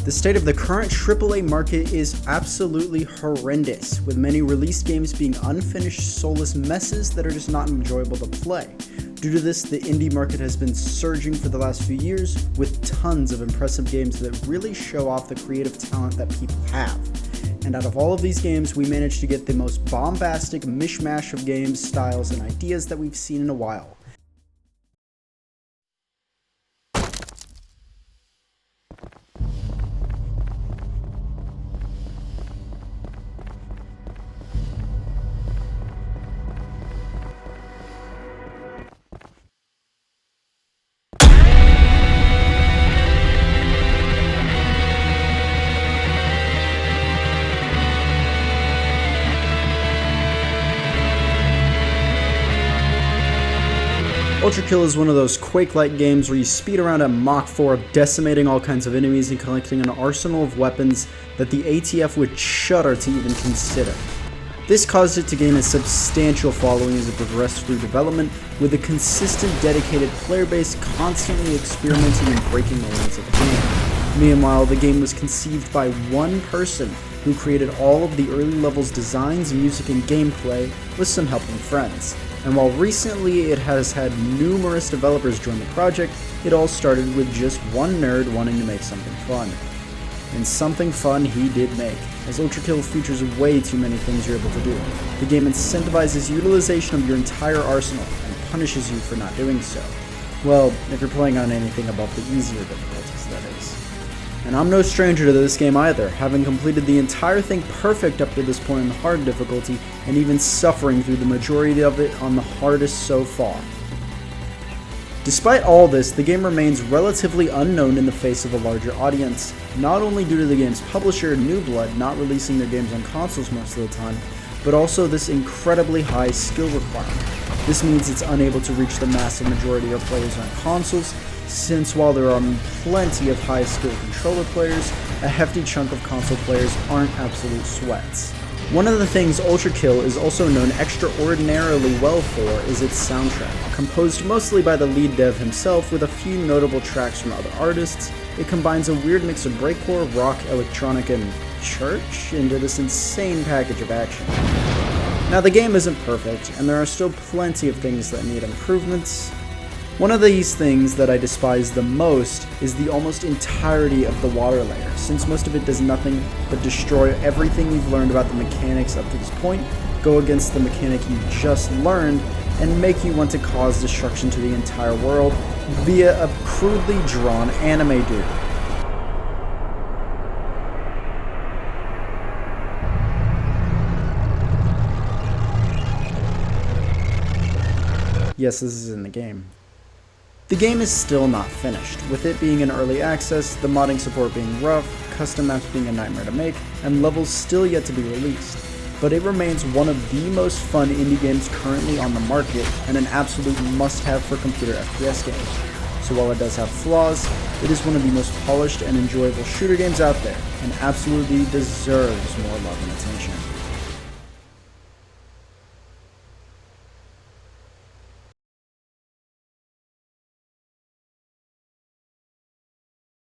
The state of the current AAA market is absolutely horrendous, with many released games being unfinished, soulless messes that are just not enjoyable to play. Due to this, the indie market has been surging for the last few years, with tons of impressive games that really show off the creative talent that people have. And out of all of these games, we managed to get the most bombastic mishmash of games, styles, and ideas that we've seen in a while. Ultrakill is one of those Quake-like games where you speed around at Mach 4, decimating all kinds of enemies and collecting an arsenal of weapons that the ATF would shudder to even consider. This caused it to gain a substantial following as it progressed through development, with a consistent, dedicated player base constantly experimenting and breaking the limits of the game. Meanwhile, the game was conceived by one person who created all of the early levels' designs, music, and gameplay with some help from friends. And while recently it has had numerous developers join the project, it all started with just one nerd wanting to make something fun. And something fun he did make, as Ultrakill features way too many things you're able to do. The game incentivizes utilization of your entire arsenal, and punishes you for not doing so. Well, if you're playing on anything above the easier difficulties, that is. And I'm no stranger to this game either, having completed the entire thing perfect up to this point in the hard difficulty, and even suffering through the majority of it on the hardest so far. Despite all this, the game remains relatively unknown in the face of a larger audience, not only due to the game's publisher, New Blood, not releasing their games on consoles most of the time, but also this incredibly high skill requirement. This means it's unable to reach the massive majority of players on consoles, since while there are plenty of high-skill controller players, a hefty chunk of console players aren't absolute sweats. One of the things Ultrakill is also known extraordinarily well for is its soundtrack. Composed mostly by the lead dev himself with a few notable tracks from other artists, it combines a weird mix of breakcore, rock, electronic, and church into this insane package of action. Now, the game isn't perfect, and there are still plenty of things that need improvements. One of these things that I despise the most is the almost entirety of the water layer, since most of it does nothing but destroy everything you've learned about the mechanics up to this point, go against the mechanic you just learned, and make you want to cause destruction to the entire world via a crudely drawn anime dude. Yes, this is in the game. The game is still not finished, with it being in early access, the modding support being rough, custom maps being a nightmare to make, and levels still yet to be released. But it remains one of the most fun indie games currently on the market, and an absolute must-have for computer FPS games. So while it does have flaws, it is one of the most polished and enjoyable shooter games out there, and absolutely deserves more love and attention.